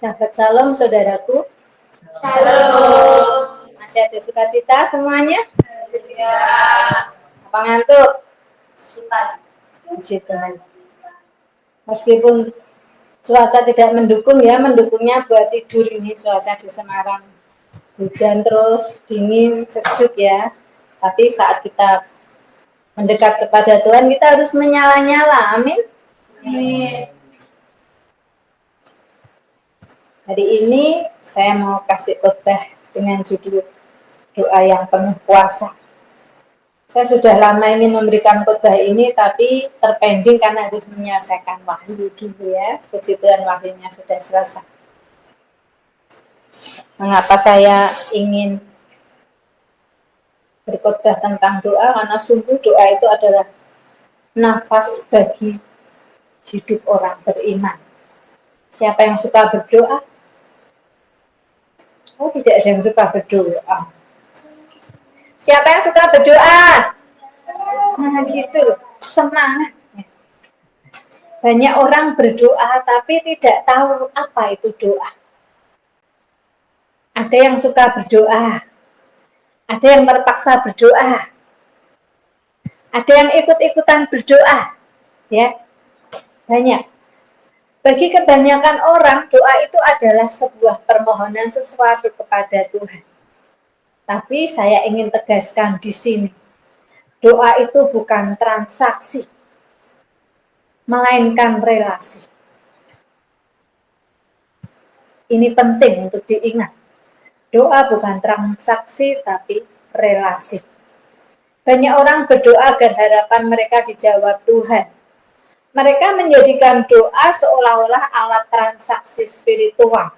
Sahabat Shalom, saudaraku. Shalom. Masih ada sukacita semuanya? Ya. Apa ngantuk? Sukacita. Puji Tuhan. Meskipun cuaca tidak mendukung ya, mendukungnya buat tidur ini cuaca di Semarang. Hujan terus, dingin, sejuk ya. Tapi saat kita mendekat kepada Tuhan, kita harus menyala-nyala. Amin. Amin. Hari ini saya mau kasih khotbah dengan judul doa yang penuh kuasa. Saya sudah lama ingin memberikan khotbah ini, tapi terpending karena harus menyelesaikan wahyu dulu ya. Puji Tuhan, wahyunya sudah selesai. Mengapa saya ingin berkhotbah tentang doa? Karena sungguh doa itu adalah nafas bagi hidup orang beriman. Siapa yang suka berdoa? Oh, tidak ada yang suka berdoa. Siapa yang suka berdoa? Nah, gitu. Semangat. Banyak orang berdoa tapi tidak tahu apa itu doa. Ada yang suka berdoa. Ada yang terpaksa berdoa. Ada yang ikut-ikutan berdoa. Ya. Banyak. Bagi kebanyakan orang, doa itu adalah sebuah permohonan sesuatu kepada Tuhan. Tapi saya ingin tegaskan di sini, doa itu bukan transaksi, melainkan relasi. Ini penting untuk diingat. Doa bukan transaksi, tapi relasi. Banyak orang berdoa agar harapan mereka dijawab Tuhan. Mereka menjadikan doa seolah-olah alat transaksi spiritual.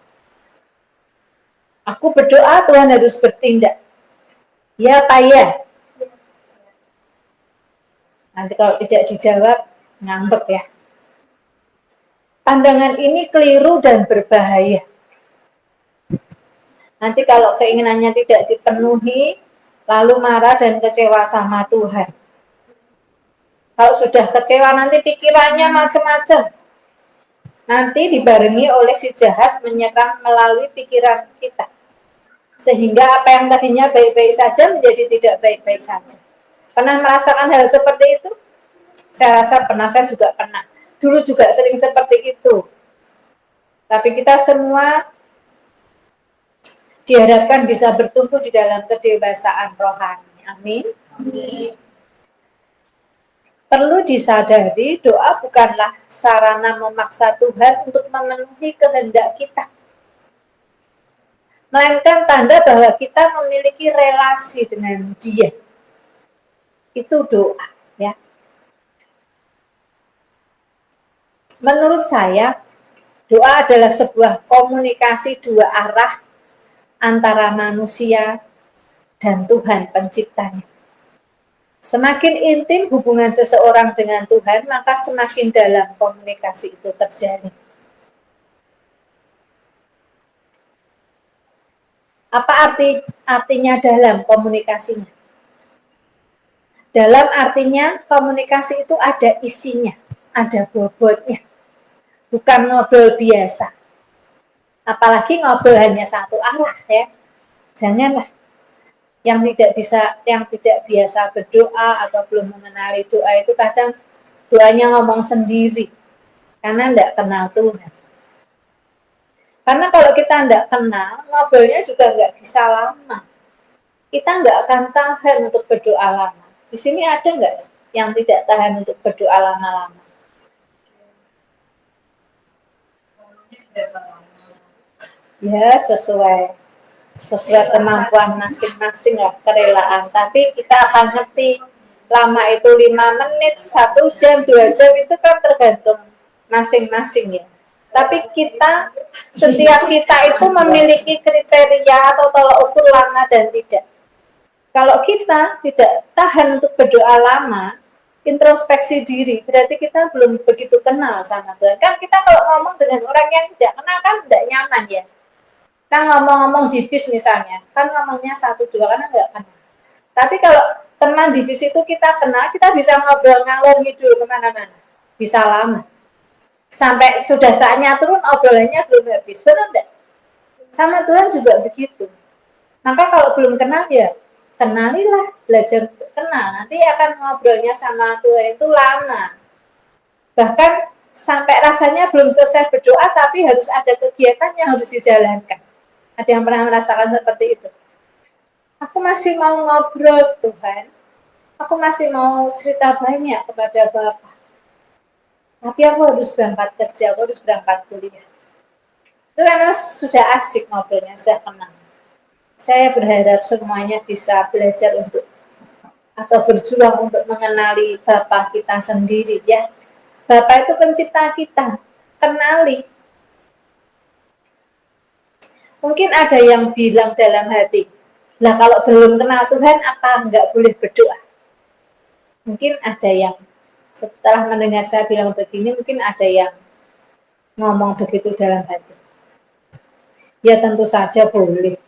Aku berdoa, Tuhan harus bertindak. Ya, Pak, ya. Nanti kalau tidak dijawab, ngambek ya. Pandangan ini keliru dan berbahaya. Nanti kalau keinginannya tidak dipenuhi, lalu marah dan kecewa sama Tuhan. Kalau sudah kecewa, nanti pikirannya macam-macam. Nanti dibarengi oleh si jahat menyerang melalui pikiran kita. Sehingga apa yang tadinya baik-baik saja menjadi tidak baik-baik saja. Pernah merasakan hal seperti itu? Saya rasa pernah, saya juga pernah. Dulu juga sering seperti itu. Tapi kita semua diharapkan bisa bertumbuh di dalam kedewasaan rohani. Amin. Amin. Perlu disadari, doa bukanlah sarana memaksa Tuhan untuk memenuhi kehendak kita. Melainkan tanda bahwa kita memiliki relasi dengan Dia. Itu doa, ya. Menurut saya, doa adalah sebuah komunikasi dua arah antara manusia dan Tuhan penciptanya. Semakin intim hubungan seseorang dengan Tuhan, maka semakin dalam komunikasi itu terjadi. Apa artinya dalam komunikasinya? Dalam artinya komunikasi itu ada isinya, ada bobotnya. Bukan ngobrol biasa. Apalagi ngobrol hanya satu arah ya. Janganlah. Yang tidak biasa berdoa atau belum mengenali doa itu kadang doanya ngomong sendiri karena tidak kenal Tuhan. Karena kalau kita tidak kenal, ngobrolnya juga nggak bisa lama. Kita nggak akan tahan untuk berdoa lama. Di sini ada nggak yang tidak tahan untuk berdoa lama-lama? Ya, sesuai kemampuan masing-masing lah, kerelaan. Tapi kita akan ngerti lama itu 5 menit, 1 jam, 2 jam itu kan tergantung masing-masing ya. Tapi setiap kita itu memiliki kriteria atau tolak ukur lama dan tidak. Kalau kita tidak tahan untuk berdoa lama, introspeksi diri, berarti kita belum begitu kenal sama Tuhan. Kan kita kalau ngomong dengan orang yang tidak kenal kan tidak nyaman ya. Kan ngomong-ngomong di bis misalnya, kan ngomongnya 1-2 karena nggak kenal. Tapi kalau teman di bis itu kita kenal, kita bisa ngobrol ngalor ngidul kemana-mana. Bisa lama. Sampai sudah saatnya turun, obrolannya belum habis. Benar enggak? Sama Tuhan juga begitu. Maka kalau belum kenal ya kenalilah, belajar untuk kenal. Nanti akan ngobrolnya sama Tuhan itu lama. Bahkan sampai rasanya belum selesai berdoa, tapi harus ada kegiatan yang harus dijalankan. Ada yang pernah merasakan seperti itu? Aku masih mau ngobrol Tuhan. Aku masih mau cerita banyak kepada Bapak. Tapi aku harus berangkat kerja, aku harus berangkat kuliah. Itu karena sudah asik ngobrolnya, sudah kenal. Saya berharap semuanya bisa belajar untuk atau berjuang untuk mengenali Bapa kita sendiri ya. Bapa itu pencipta kita, kenali. Mungkin ada yang bilang dalam hati, lah kalau belum kenal Tuhan apa enggak boleh berdoa? Mungkin ada yang setelah mendengar saya bilang begini, mungkin ada yang ngomong begitu dalam hati. Ya tentu saja boleh.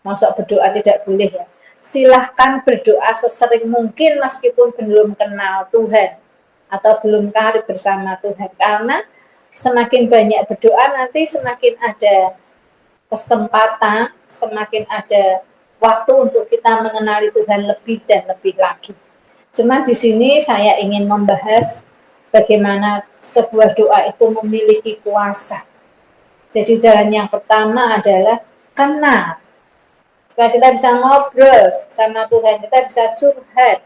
Masa berdoa tidak boleh ya? Silahkan berdoa sesering mungkin meskipun belum kenal Tuhan atau belum karib bersama Tuhan. Karena semakin banyak berdoa nanti semakin ada kesempatan, semakin ada waktu untuk kita mengenali Tuhan lebih dan lebih lagi. Cuma di sini saya ingin membahas bagaimana sebuah doa itu memiliki kuasa. Jadi jalan yang pertama adalah kenal. Supaya kita bisa ngobrol sama Tuhan, kita bisa curhat.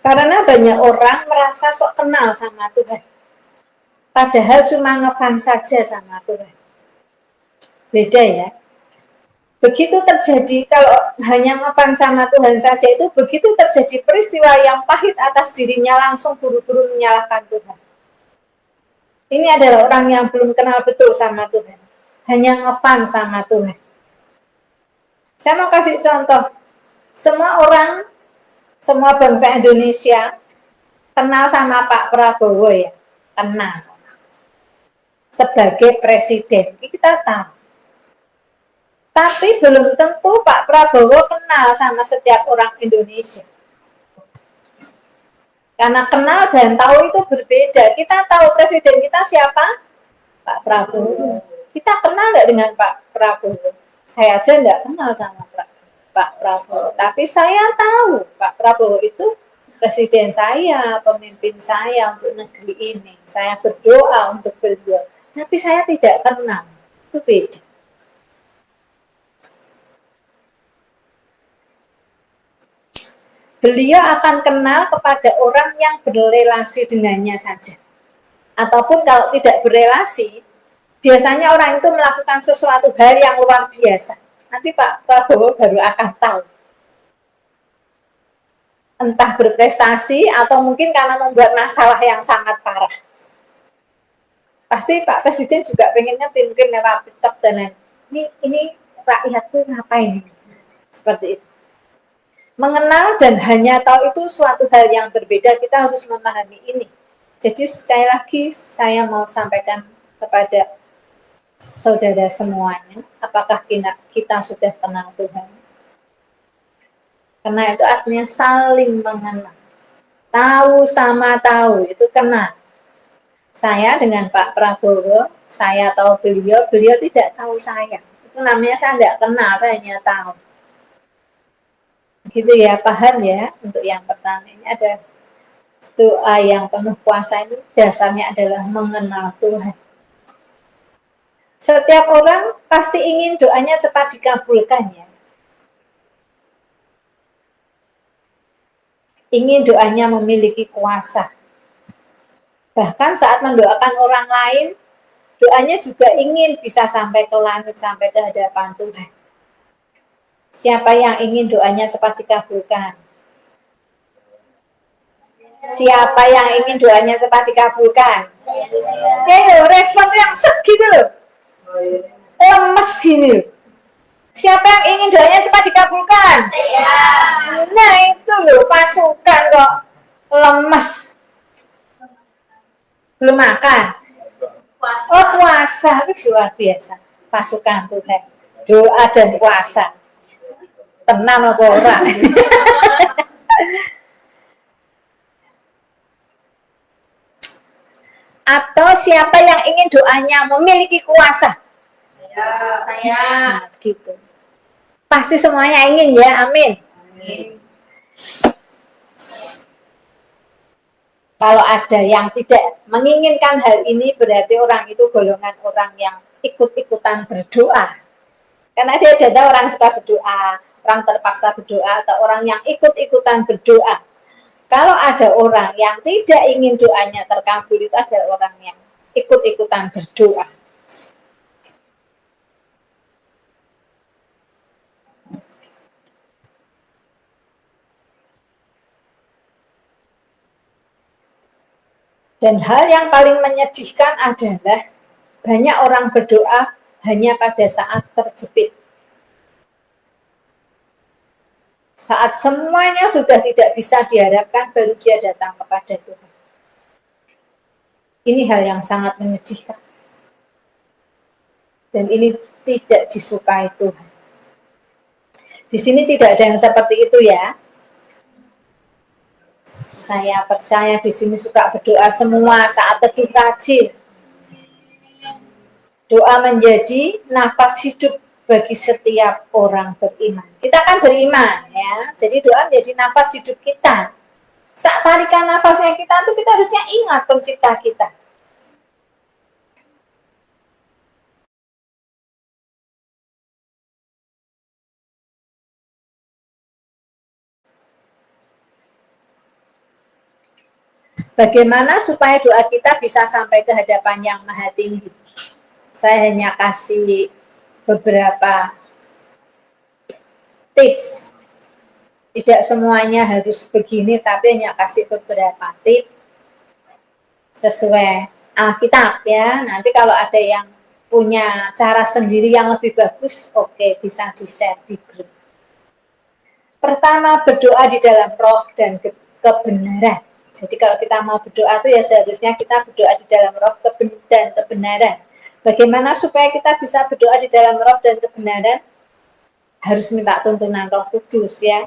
Karena banyak orang merasa sok kenal sama Tuhan. Padahal cuma ngefans saja sama Tuhan. Beda ya. Begitu terjadi, kalau hanya ngefans sama Tuhan saja itu, begitu terjadi peristiwa yang pahit atas dirinya, langsung buru-buru menyalahkan Tuhan. Ini adalah orang yang belum kenal betul sama Tuhan. Hanya ngefans sama Tuhan. Saya mau kasih contoh. Semua orang, semua bangsa Indonesia kenal sama Pak Prabowo ya. Kenal. Sebagai presiden. Kita tahu. Tapi belum tentu Pak Prabowo kenal sama setiap orang Indonesia. Karena kenal dan tahu itu berbeda. Kita tahu presiden kita siapa? Pak Prabowo. Kita kenal nggak dengan Pak Prabowo? Saya aja nggak kenal sama Pak Prabowo. Tapi saya tahu Pak Prabowo itu presiden saya, pemimpin saya untuk negeri ini. Saya berdoa untuk beliau. Tapi saya tidak kenal. Itu beda. Beliau akan kenal kepada orang yang berrelasi dengannya saja. Ataupun kalau tidak berrelasi, biasanya orang itu melakukan sesuatu hal yang luar biasa. Nanti Pak Prabowo baru akan tahu. Entah berprestasi atau mungkin karena membuat masalah yang sangat parah. Pasti Pak Presiden juga pengen ngerti, mungkin lewat TikTok dan lain. Ini rakyatku ngapain? Seperti itu. Mengenal dan hanya tahu itu suatu hal yang berbeda, kita harus memahami ini. Jadi sekali lagi saya mau sampaikan kepada saudara semuanya, apakah kita sudah kenal Tuhan? Karena itu artinya saling mengenal. Tahu sama tahu, itu kenal. Saya dengan Pak Prabowo, saya tahu beliau, beliau tidak tahu saya. Itu namanya saya tidak kenal, saya hanya tahu. Gitu ya, paham ya. Untuk yang pertama ini ada doa yang penuh kuasa, ini dasarnya adalah mengenal Tuhan. Setiap orang pasti ingin doanya cepat dikabulkan ya. Ingin doanya memiliki kuasa. Bahkan saat mendoakan orang lain, doanya juga ingin bisa sampai ke langit, sampai ke hadapan Tuhan. Siapa yang ingin doanya cepat dikabulkan? Siapa yang ingin doanya cepat dikabulkan? Respon yang segitu loh. Lemes gini. Siapa yang ingin doanya cepat dikabulkan? Nah itu loh, pasukan kok lemes, belum makan. Puasa. Oh puasa, itu luar biasa. Pasukan Tuhan, doa dan puasa. Tenang apa ora? Atau siapa yang ingin doanya memiliki kuasa? Saya. Nah, gitu. Pasti semuanya ingin ya, amin. Amin. Kalau ada yang tidak menginginkan hal ini, berarti orang itu golongan orang yang ikut-ikutan berdoa. Karena dia ada orang suka berdoa, orang terpaksa berdoa, atau orang yang ikut-ikutan berdoa. Kalau ada orang yang tidak ingin doanya terkabul, itu adalah orang yang ikut-ikutan berdoa. Dan hal yang paling menyedihkan adalah banyak orang berdoa hanya pada saat terjepit. Saat semuanya sudah tidak bisa diharapkan, baru dia datang kepada Tuhan. Ini hal yang sangat menyedihkan. Dan ini tidak disukai Tuhan. Di sini tidak ada yang seperti itu ya. Saya percaya di sini suka berdoa semua saat teduh rajin. Doa menjadi nafas hidup bagi setiap orang beriman. Kita kan beriman ya, jadi doa menjadi nafas hidup kita. Saat tarikan nafasnya kita tuh kita harusnya ingat pencipta kita. Bagaimana supaya doa kita bisa sampai ke hadapan yang maha tinggi? Saya hanya kasih beberapa tips. Tidak semuanya harus begini, tapi hanya kasih beberapa tips sesuai Alkitab ya. Nanti kalau ada yang punya cara sendiri yang lebih bagus, oke, bisa di-share di grup. Pertama, berdoa di dalam roh dan kebenaran. Jadi kalau kita mau berdoa itu ya seharusnya kita berdoa di dalam roh dan kebenaran. Bagaimana supaya kita bisa berdoa di dalam roh dan kebenaran? Harus minta tuntunan Roh Kudus ya.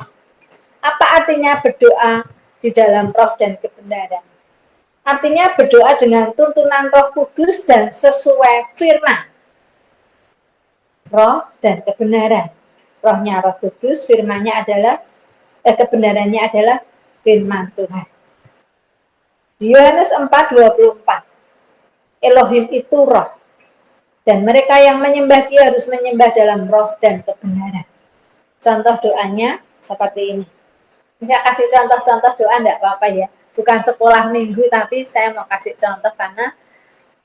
Apa artinya berdoa di dalam roh dan kebenaran? Artinya berdoa dengan tuntunan Roh Kudus dan sesuai firman. Roh dan kebenaran. Rohnya Roh Kudus, firmannya adalah kebenarannya adalah firman Tuhan. Di Yohanes 4:24, Elohim itu roh, dan mereka yang menyembah dia harus menyembah dalam roh dan kebenaran. Contoh doanya seperti ini. Saya kasih contoh-contoh doa enggak apa-apa ya. Bukan sekolah minggu, tapi saya mau kasih contoh karena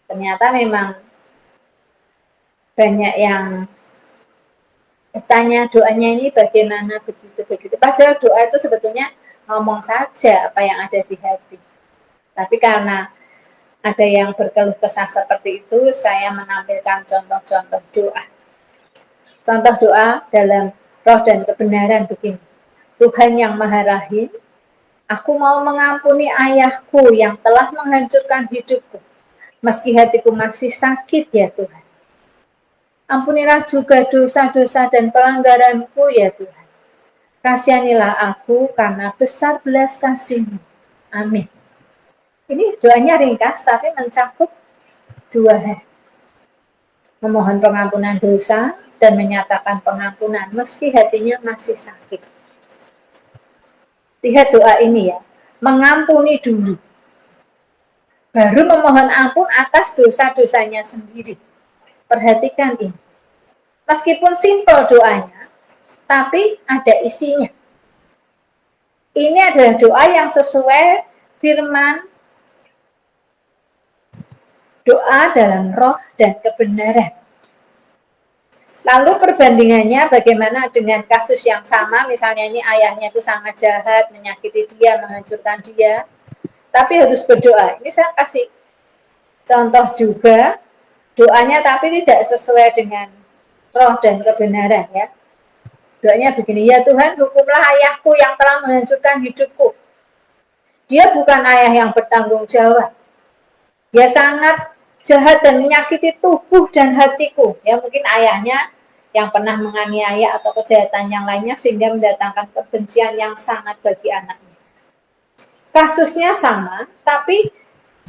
ternyata memang banyak yang bertanya doanya ini bagaimana begitu-begitu. Padahal doa itu sebetulnya ngomong saja apa yang ada di hati. Tapi karena ada yang berkeluh kesah seperti itu, saya menampilkan contoh-contoh doa. Contoh doa dalam roh dan kebenaran begini. Tuhan yang Maha Rahim, aku mau mengampuni ayahku yang telah menghancurkan hidupku. Meski hatiku masih sakit ya Tuhan. Ampunilah juga dosa-dosa dan pelanggaranku ya Tuhan. Kasihanilah aku karena besar belas kasih-Mu. Amin. Ini doanya ringkas tapi mencakup dua hal. Memohon pengampunan dosa dan menyatakan pengampunan meski hatinya masih sakit. Lihat doa ini ya, mengampuni dulu. Baru memohon ampun atas dosa-dosanya sendiri. Perhatikan ini. Meskipun simpel doanya, tapi ada isinya. Ini adalah doa yang sesuai firman doa dalam roh dan kebenaran. Lalu perbandingannya bagaimana dengan kasus yang sama, misalnya ini ayahnya itu sangat jahat, menyakiti dia, menghancurkan dia, tapi harus berdoa. Ini saya kasih contoh juga, doanya tapi tidak sesuai dengan roh dan kebenaran ya. Doanya begini, ya Tuhan, hukumlah ayahku yang telah menghancurkan hidupku. Dia bukan ayah yang bertanggung jawab. Dia sangat jahat dan menyakiti tubuh dan hatiku. Ya mungkin ayahnya yang pernah menganiaya atau kejahatan yang lainnya sehingga mendatangkan kebencian yang sangat bagi anaknya. Kasusnya sama, tapi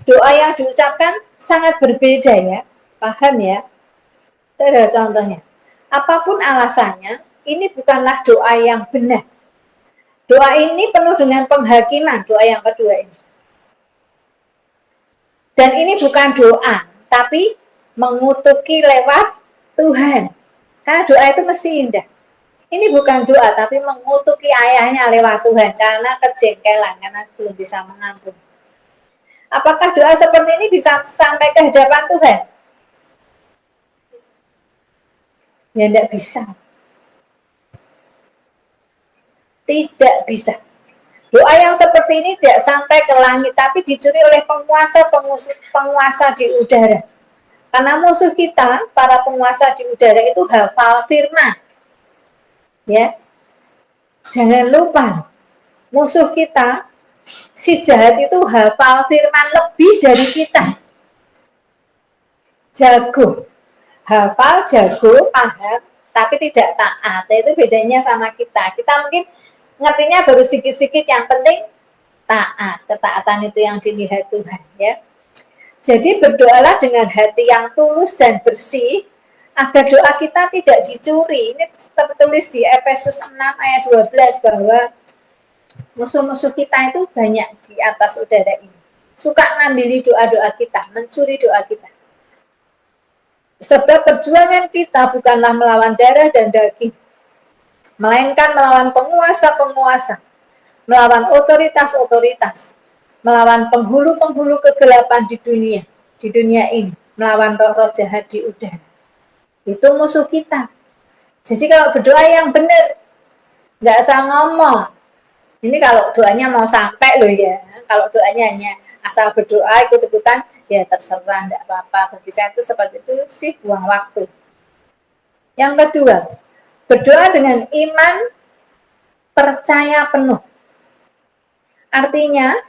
doa yang diucapkan sangat berbeda ya. Paham ya? Itu adalah contohnya. Apapun alasannya, ini bukanlah doa yang benar. Doa ini penuh dengan penghakiman, doa yang kedua ini. Dan ini bukan doa, tapi mengutuki lewat Tuhan. Karena doa itu mesti indah. Ini bukan doa, tapi mengutuki ayahnya lewat Tuhan. Karena kejengkelan, karena belum bisa mengampuni. Apakah doa seperti ini bisa sampai ke hadapan Tuhan? Ya tidak bisa. Tidak bisa. Doa yang seperti ini tidak sampai ke langit, tapi dicuri oleh penguasa di udara. Karena musuh kita, para penguasa di udara itu hafal firman. Ya, jangan lupa, musuh kita, si jahat itu hafal firman lebih dari kita. Jago, hafal, jago, paham, tapi tidak taat. Itu bedanya sama kita. Kita mungkin ngertinya baru sedikit-sedikit, yang penting taat. Ketaatan itu yang dilihat Tuhan ya. Jadi berdoalah dengan hati yang tulus dan bersih agar doa kita tidak dicuri. Ini tertulis di Efesus 6 ayat 12 bahwa musuh-musuh kita itu banyak di atas udara ini. Suka ngambil doa-doa kita, mencuri doa kita. Sebab perjuangan kita bukanlah melawan darah dan daging, melainkan melawan penguasa-penguasa, melawan otoritas-otoritas, melawan penghulu-penghulu kegelapan di dunia ini, melawan roh-roh jahat di udara. Itu musuh kita. Jadi kalau berdoa yang benar, nggak asal ngomong. Ini kalau doanya mau sampai loh ya. Kalau doanya hanya asal berdoa ikut-ikutan, ya terserah, nggak apa-apa. Bagi saya itu seperti itu sih, buang waktu. Yang kedua, berdoa dengan iman percaya penuh. Artinya,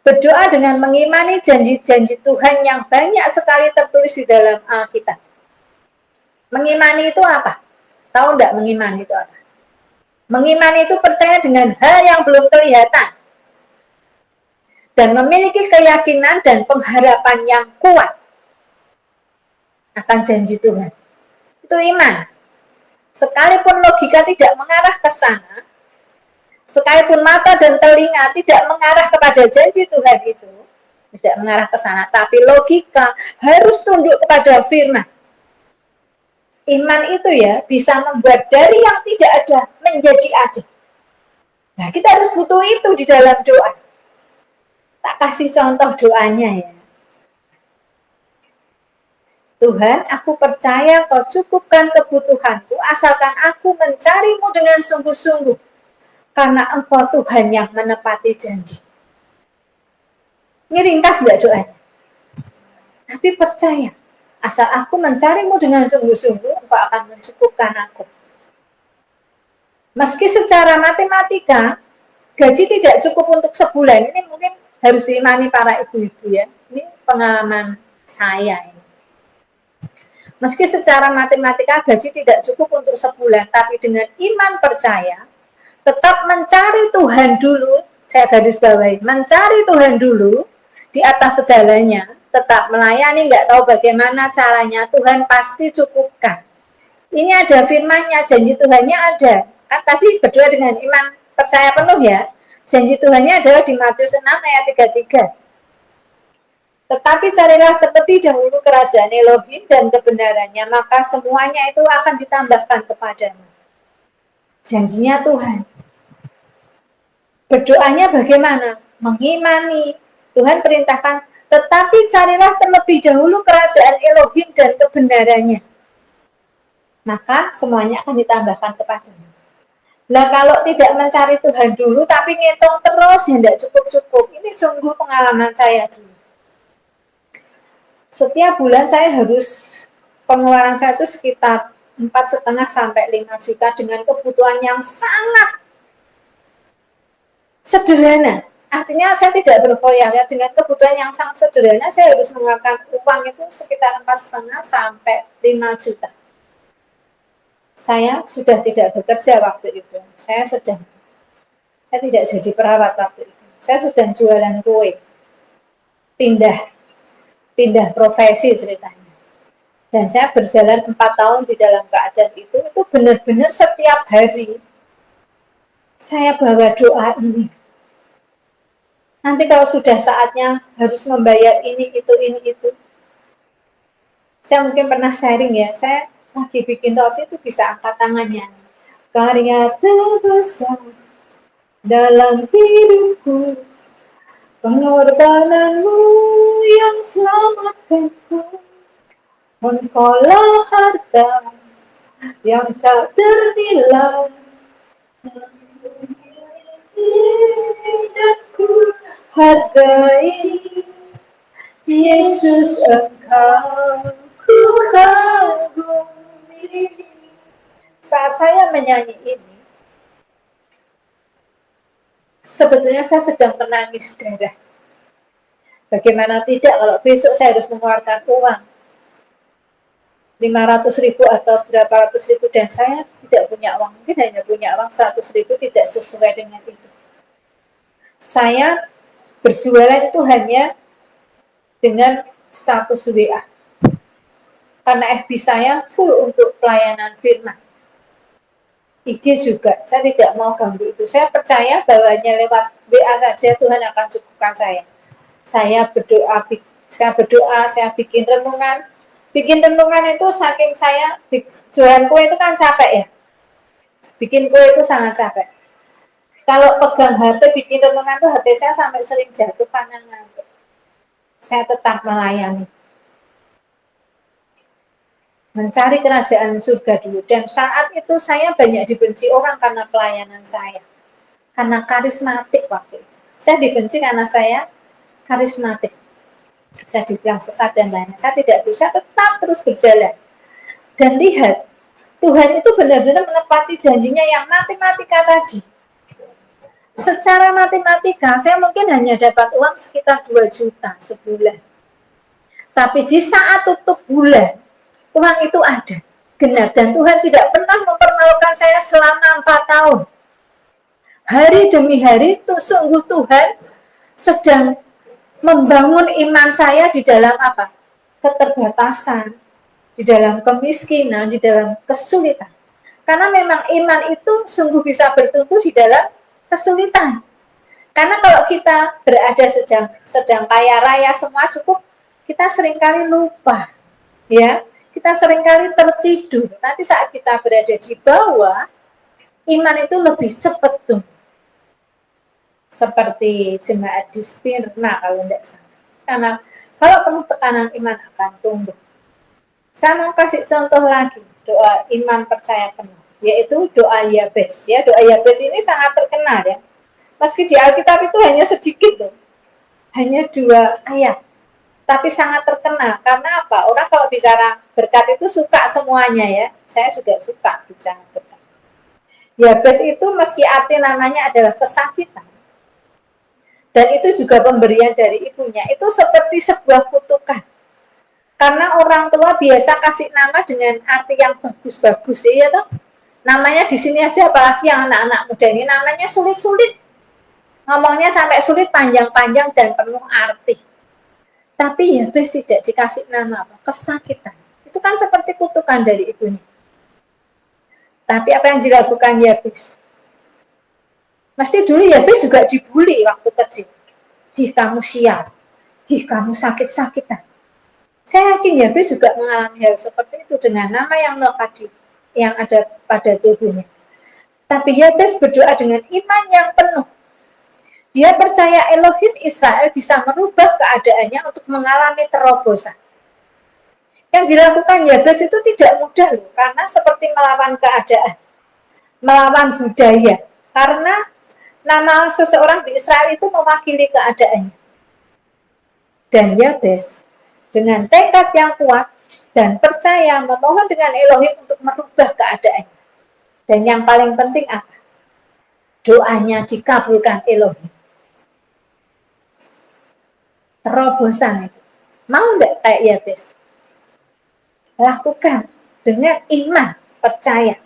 berdoa dengan mengimani janji-janji Tuhan yang banyak sekali tertulis di dalam Alkitab. Mengimani itu apa? Tahu enggak mengimani itu apa? Mengimani itu percaya dengan hal yang belum kelihatan. Dan memiliki keyakinan dan pengharapan yang kuat akan janji Tuhan. Itu iman. Sekalipun logika tidak mengarah ke sana, sekalipun mata dan telinga tidak mengarah kepada janji Tuhan itu, tidak mengarah ke sana, tapi logika harus tunduk kepada firman. Iman itu ya bisa membuat dari yang tidak ada menjadi ada. Nah, kita harus butuh itu di dalam doa. Tak kasih contoh doanya ya. Tuhan, aku percaya Kau cukupkan kebutuhanku asalkan aku mencarimu dengan sungguh-sungguh. Karena Engkau Tuhan yang menepati janji. Ini ringkas enggak doanya? Tapi percaya, asal aku mencarimu dengan sungguh-sungguh, Engkau akan mencukupkan aku. Meski secara matematika, gaji tidak cukup untuk sebulan. Ini mungkin harus diimani para ibu-ibu ya. Ini pengalaman saya ini. Meski secara matematika gaji tidak cukup untuk sebulan, tapi dengan iman percaya, tetap mencari Tuhan dulu, saya garis bawahi, mencari Tuhan dulu di atas segalanya, tetap melayani, nggak tahu bagaimana caranya, Tuhan pasti cukupkan. Ini ada firman-Nya, janji Tuhan-nya ada. Kan tadi berdoa dengan iman percaya penuh ya. Janji Tuhan-nya adalah di Matius 6 ayat 33. Tetapi carilah terlebih dahulu kerajaan Elohim dan kebenarannya, maka semuanya itu akan ditambahkan kepadamu. Janjinya Tuhan. Berdoanya bagaimana? Mengimani. Tuhan perintahkan, tetapi carilah terlebih dahulu kerajaan Elohim dan kebenarannya, maka semuanya akan ditambahkan kepadamu. Lah kalau tidak mencari Tuhan dulu, tapi ngitung terus, ya tidak cukup-cukup. Ini sungguh pengalaman saya dulu. Setiap bulan saya harus, pengeluaran saya itu sekitar 4,5 sampai 5 juta dengan kebutuhan yang sangat sederhana. Artinya saya tidak berfoya ya, dengan kebutuhan yang sangat sederhana saya harus mengeluarkan uang itu sekitar 4,5 sampai 5 juta. Saya sudah tidak bekerja waktu itu. Saya tidak jadi perawat waktu itu. Saya sedang jualan kue. Pindah profesi ceritanya. Dan saya berjalan 4 tahun di dalam keadaan itu benar-benar setiap hari saya bawa doa ini. Nanti kalau sudah saatnya harus membayar ini, itu. Saya mungkin pernah sharing ya, saya lagi bikin roti itu bisa angkat tangannya. Karya terbesar dalam hidupku, pengorbananmu yang selamatkanku. Engkaulah harta yang tak ternilai, dan ku hargai Yesus, Engkau ku kagumi. Saat saya menyanyi ini, sebetulnya saya sedang menangis darah. Bagaimana tidak kalau besok saya harus mengeluarkan uang 500.000 atau berapa ratus ribu dan saya tidak punya uang, mungkin hanya punya uang 100.000, tidak sesuai dengan itu. Saya berjualan itu hanya dengan status WA, karena FB saya full untuk pelayanan firman. IG juga, saya tidak mau ganggu itu. Saya percaya bahwa hanya lewat WA saja Tuhan akan cukupkan saya. Saya berdoa, saya bikin renungan. Bikin renungan itu saking saya jualan kue itu kan capek ya. Bikin kue itu sangat capek. Kalau pegang HP bikin renungan tuh HP saya sampai sering jatuh karena ngantuk. Saya tetap melayani. Mencari kerajaan surga dulu. Dan saat itu saya banyak dibenci orang karena pelayanan saya. Karena karismatik waktu itu. Saya dibenci karena saya karismatik. Saya dibilang sesat dan lainnya. Saya tidak bisa, tetap terus berjalan. Dan lihat, Tuhan itu benar-benar menepati janjinya yang matematika tadi. Secara matematika, saya mungkin hanya dapat uang sekitar 2 juta sebulan. Tapi di saat tutup bulan, uang itu ada, genap. Dan Tuhan tidak pernah mempermalukan saya selama 4 tahun. Hari demi hari, sungguh Tuhan sedang membangun iman saya di dalam apa? Keterbatasan, di dalam kemiskinan, di dalam kesulitan. Karena memang iman itu sungguh bisa bertumbuh di dalam kesulitan. Karena kalau kita berada sedang kaya raya semua cukup, kita seringkali lupa, ya. Kita seringkali tertidur. Tapi saat kita berada di bawah, iman itu lebih cepat tuh. Seperti jemaat di Smyrna kalau tidak salah. Karena kalau penuh tekanan iman akan tumbuh. Saya mau kasih contoh lagi doa iman percaya penuh, yaitu doa Yabes. Ya, doa Yabes ini sangat terkenal ya. Meski di Alkitab itu hanya sedikit loh, hanya 2 ayat, tapi sangat terkenal. Karena apa? Orang kalau bicara berkat itu suka semuanya ya. Saya juga suka bicara berkat. Yabes itu meski arti namanya adalah kesakitan, dan itu juga pemberian dari ibunya, itu seperti sebuah kutukan. Karena orang tua biasa kasih nama dengan arti yang bagus-bagus, ya toh. Namanya di sini aja, apalagi yang anak-anak muda ini namanya sulit-sulit. Ngomongnya sampai sulit, panjang-panjang dan penuh arti. Tapi Yabes tidak dikasih nama apa? Kesakitan. Itu kan seperti kutukan dari ibunya. Tapi apa yang dilakukan Yabes? Mesti dulu Yabes juga dibully waktu kecil. Ih, kamu sial. Ih, kamu sakit-sakitan. Saya yakin Yabes juga mengalami hal seperti itu dengan nama yang melekat yang ada pada tubuhnya. Tapi Yabes berdoa dengan iman yang penuh. Dia percaya Elohim Israel bisa merubah keadaannya untuk mengalami terobosan. Yang dilakukan Yabes itu tidak mudah loh, karena seperti melawan keadaan, melawan budaya. Karena nama seseorang di Israel itu mewakili keadaannya. Dan Yabes dengan tekad yang kuat, dan percaya memohon dengan Elohim untuk merubah keadaan. Dan yang paling penting apa? Doanya dikabulkan Elohim. Terobosan itu. Mau enggak kayak Yabes? Lakukan dengan iman, percaya.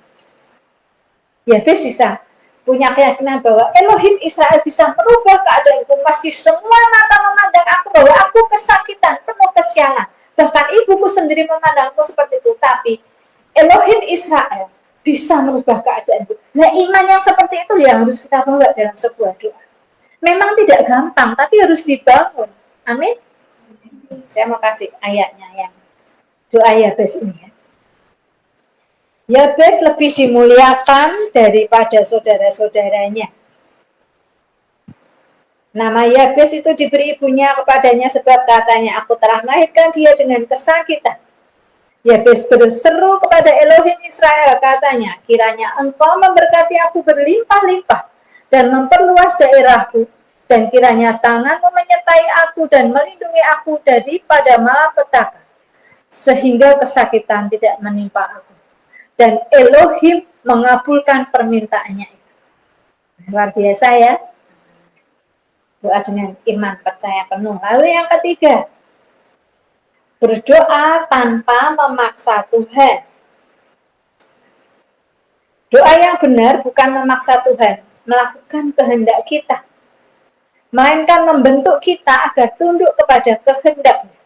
Yabes bisa punya keyakinan bahwa Elohim Israel bisa merubah keadaanku meski semua mata memandang aku bahwa aku kesakitan, penuh kesialan. Bahkan ibuku sendiri memandangku seperti itu, tapi Elohim Israel bisa merubah keadaanku. Nah, iman yang seperti itu yang harus kita bawa dalam sebuah doa. Memang tidak gampang, tapi harus dibangun. Amin. Saya mau kasih ayatnya yang doa Yabes ini ya. Yabes lebih dimuliakan daripada saudara-saudaranya. Nama Yabes itu diberi ibunya kepadanya sebab katanya, aku telah melahirkan dia dengan kesakitan. Yabes berseru kepada Elohim Israel, katanya, kiranya engkau memberkati aku berlimpah-limpah dan memperluas daerahku, dan kiranya tanganmu menyertai aku dan melindungi aku daripada malapetaka, sehingga kesakitan tidak menimpa aku. Dan Elohim mengabulkan permintaannya itu. Luar biasa ya. Doa dengan iman, percaya penuh. Lalu yang ketiga, berdoa tanpa memaksa Tuhan. Doa yang benar bukan memaksa Tuhan, melakukan kehendak kita, melainkan membentuk kita agar tunduk kepada kehendak-Nya.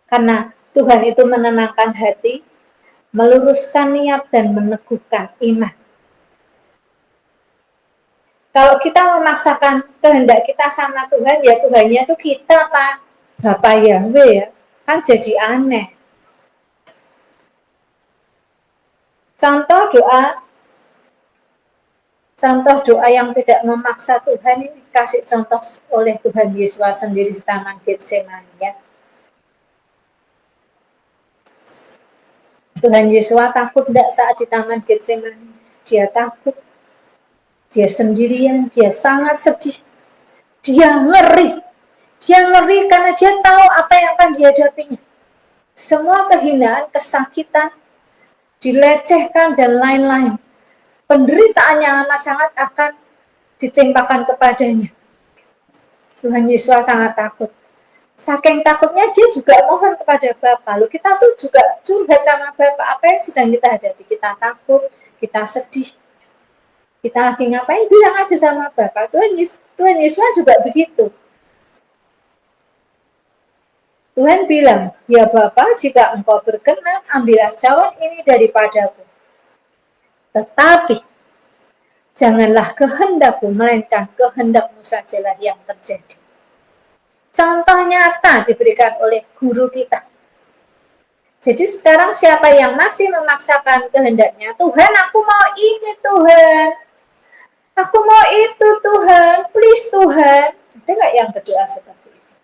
Karena Tuhan itu menenangkan hati, meluruskan niat, dan meneguhkan iman. Kalau kita memaksakan kehendak kita sama Tuhan, ya Tuhannya itu kita, Pak. Bapak Yahweh ya, kan jadi aneh. Contoh doa yang tidak memaksa Tuhan ini dikasih contoh oleh Tuhan Yesus sendiri di Taman Getsemani ya. Tuhan Yesus takut tidak saat di Taman Getsemani? Dia takut. Dia sendirian, dia sangat sedih. Dia ngeri. Dia ngeri karena dia tahu apa yang akan dihadapinya. Semua kehinaan, kesakitan, dilecehkan, dan lain-lain. Penderitaan yang amat sangat akan ditimpakan kepadanya. Tuhan Yesus sangat takut. Saking takutnya dia juga mohon kepada Bapa. Lalu kita tuh juga curhat sama Bapa, apa yang sedang kita hadapi. Kita takut, kita sedih, kita lagi ngapain, bilang aja sama Bapa. Tuhan Yesus juga begitu. Tuhan bilang, ya Bapa, jika engkau berkenan, ambillah cawan ini daripadaku. Tetapi, janganlah kehendakku, melainkan kehendakmu sajalah yang terjadi. Contoh nyata diberikan oleh guru kita. Jadi sekarang siapa yang masih memaksakan kehendaknya, Tuhan aku mau ini Tuhan, aku mau itu Tuhan, please Tuhan. Ada nggak yang berdoa seperti itu?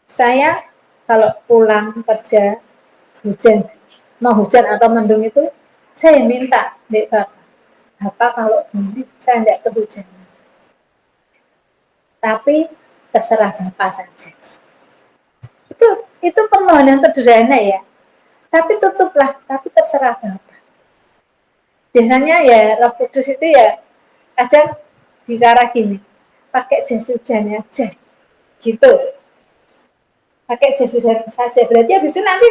Saya kalau pulang kerja, mau hujan atau mendung itu, saya minta, Bapak kalau boleh saya tidak kehujanan. Tapi terserah Bapak saja. Itu permohonan sederhana ya. Tapi tutuplah, tapi terserah Bapak. Biasanya ya Roh Kudus itu ya kadang bicara gini, pakai jas hujan aja, gitu. Pakai jas hujan saja. Berarti habis itu nanti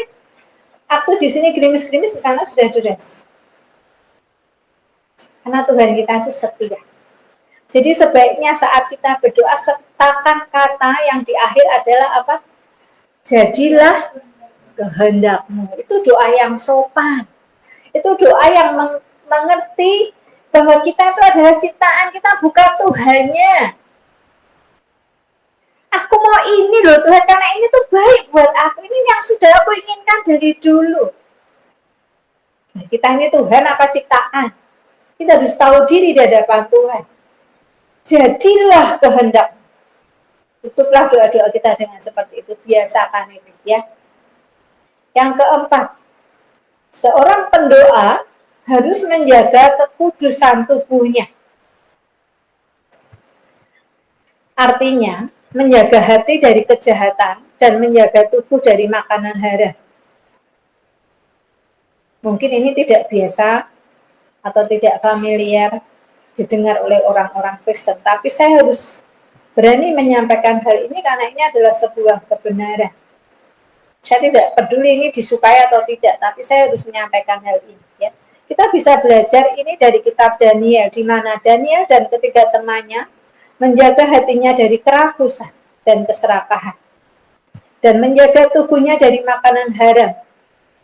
aku di sini gerimis-gerimis, di sana sudah deras. Karena Tuhan kita itu setia. Jadi sebaiknya saat kita berdoa, sertakan kata yang di akhir adalah apa? Jadilah kehendakmu. Itu doa yang sopan. Itu doa yang mengerti bahwa kita itu adalah ciptaan, kita bukan Tuhannya. Aku mau ini loh Tuhan, karena ini tuh baik buat aku. Ini yang sudah aku inginkan dari dulu. Nah, kita ini Tuhan apa ciptaan? Kita harus tahu diri di hadapan Tuhan. Jadilah kehendak. Tutuplah doa-doa kita dengan seperti itu. Biasakan itu ya. Yang keempat, seorang pendoa harus menjaga kekudusan tubuhnya. Artinya, menjaga hati dari kejahatan dan menjaga tubuh dari makanan haram. Mungkin ini tidak biasa atau tidak familiar didengar oleh orang-orang Kristen, tapi saya harus berani menyampaikan hal ini karena ini adalah sebuah kebenaran. Saya tidak peduli ini disukai atau tidak, tapi saya harus menyampaikan hal ini. Ya. Kita bisa belajar ini dari kitab Daniel, di mana Daniel dan ketiga temannya menjaga hatinya dari kerakusan dan keserakahan, dan menjaga tubuhnya dari makanan haram.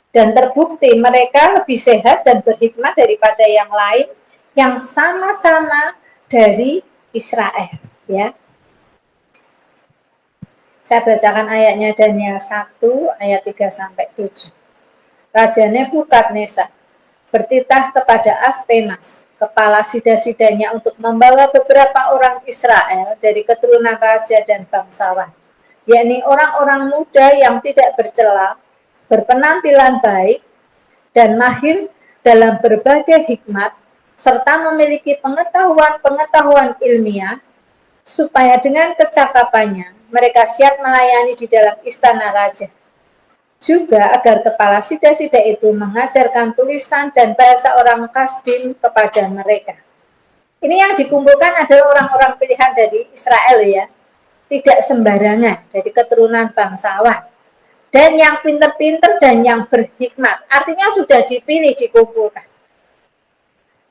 Dan terbukti mereka lebih sehat dan berhikmat daripada yang lain yang sama-sama dari Israel. Ya. Saya bacakan ayatnya Daniel 1 ayat 3-7. Raja Nebukadnezar bertitah kepada Aspenas, kepala sida-sidanya, untuk membawa beberapa orang Israel dari keturunan raja dan bangsawan, yakni orang-orang muda yang tidak bercela, berpenampilan baik, dan mahir dalam berbagai hikmat, serta memiliki pengetahuan-pengetahuan ilmiah, supaya dengan kecakapannya mereka siap melayani di dalam istana raja. Juga agar kepala sida-sida itu mengajarkan tulisan dan bahasa orang Kasdim kepada mereka. Ini yang dikumpulkan adalah orang-orang pilihan dari Israel, ya, tidak sembarangan, dari keturunan bangsawan, dan yang pinter-pinter dan yang berhikmat, artinya sudah dipilih, dikumpulkan.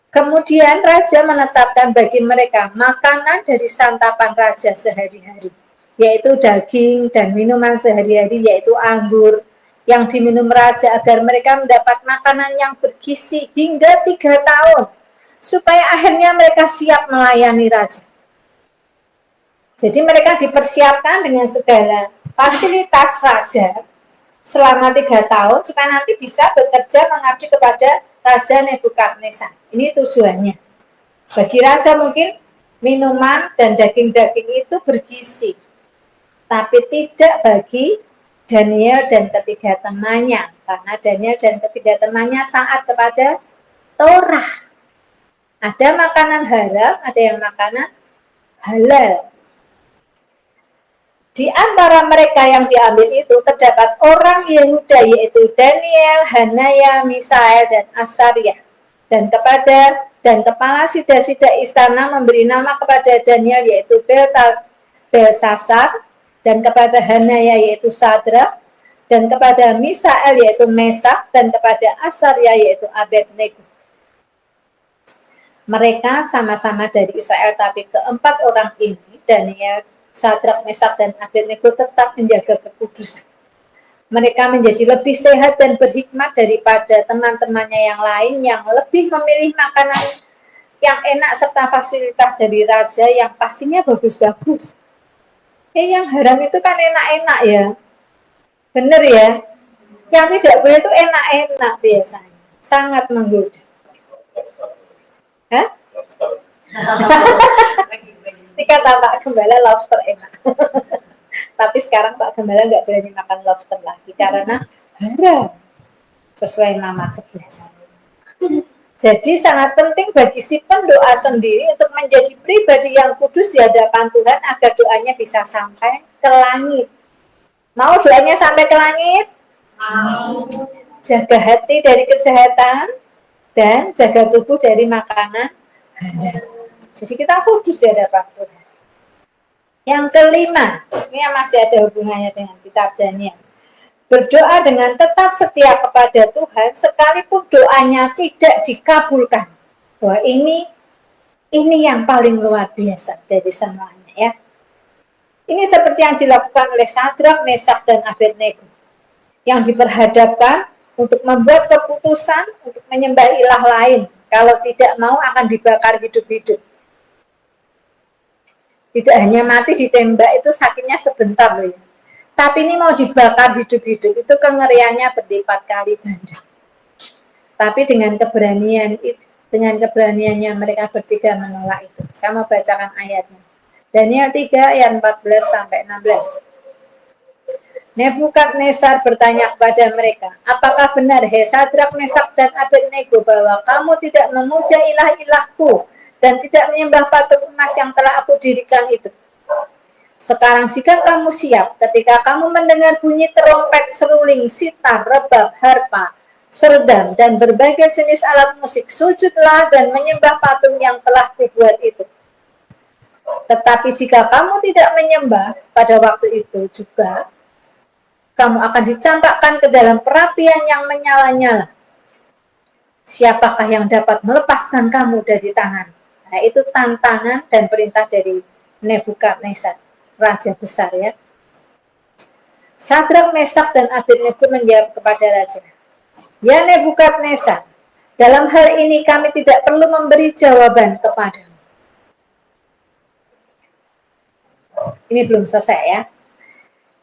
Kemudian raja menetapkan bagi mereka makanan dari santapan raja sehari-hari, yaitu daging, dan minuman sehari-hari, yaitu anggur yang diminum raja, agar mereka mendapat makanan yang bergizi hingga 3 tahun, supaya akhirnya mereka siap melayani raja. Jadi mereka dipersiapkan dengan segala fasilitas raja selama 3 tahun, supaya nanti bisa bekerja mengabdi kepada Raja Nebukadnezar. Ini tujuannya. Bagi raja mungkin minuman dan daging-daging itu bergizi, tapi tidak bagi Daniel dan ketiga temannya, karena Daniel dan ketiga temannya taat kepada Torah. Ada makanan haram, ada yang makanan halal. Di antara mereka yang diambil itu terdapat orang Yehuda, yaitu Daniel, Hanaya, Misael, dan Asaria. Dan kepala sida-sida istana memberi nama kepada Daniel, yaitu Belsasar, dan kepada Hanaya, yaitu Sadrak, dan kepada Misael, yaitu Mesak, dan kepada Asaria, yaitu Abednego. Mereka sama-sama dari Israel, tapi keempat orang ini, Daniel, Sadrak, Mesak, dan Abednego, tetap menjaga kekudusan. Mereka menjadi lebih sehat dan berhikmat daripada teman-temannya yang lain yang lebih memilih makanan yang enak serta fasilitas dari raja yang pastinya bagus-bagus. Yang haram itu kan enak-enak, ya. Bener, ya? Yang tidak boleh itu enak-enak biasanya. Sangat menggoda. Hah? Ini kata Pak Gembala lobster enak. Tapi sekarang Pak Gembala nggak berani makan lobster lagi karena haram. Sesuai nama 11. Jadi sangat penting bagi si pendoa sendiri untuk menjadi pribadi yang kudus di hadapan Tuhan agar doanya bisa sampai ke langit. Mau doanya sampai ke langit? Mau. Jaga hati dari kejahatan dan jaga tubuh dari makanan haram. Jadi kita kudus di hadapan Tuhan. Yang kelima, ini yang masih ada hubungannya dengan kitab Daniel. Berdoa dengan tetap setia kepada Tuhan sekalipun doanya tidak dikabulkan. Wah, ini yang paling luar biasa dari semuanya, ya. Ini seperti yang dilakukan oleh Sadrak, Mesak, dan Abednego, yang diperhadapkan untuk membuat keputusan untuk menyembah ilah lain. Kalau tidak mau akan dibakar hidup-hidup. Tidak hanya mati ditembak, itu sakitnya sebentar loh, ya. Tapi ini mau dibakar hidup-hidup, itu kengeriannya berlipat kali ganda. Tapi dengan keberaniannya mereka bertiga menolak itu. Saya mau bacakan ayatnya. Daniel 3 ayat 14-16. Nebukadnezar bertanya kepada mereka, apakah benar, hei Sadrak, Mesak, dan Abednego, bahwa kamu tidak memuja ilah-ilahku dan tidak menyembah patung emas yang telah aku dirikan itu? Sekarang jika kamu siap, ketika kamu mendengar bunyi trompet, seruling, sitar, rebab, harpa, serdam, dan berbagai jenis alat musik, sujudlah dan menyembah patung yang telah kubuat itu. Tetapi jika kamu tidak menyembah pada waktu itu juga, kamu akan dicampakkan ke dalam perapian yang menyala-nyala. Siapakah yang dapat melepaskan kamu dari tangan? Nah, itu tantangan dan perintah dari Nebukadnezar, raja besar ya. Sadrak, Mesak, dan Abednego menjawab kepada raja, "Ya Nebukadnezar, dalam hal ini kami tidak perlu memberi jawaban kepadamu." Ini belum selesai ya.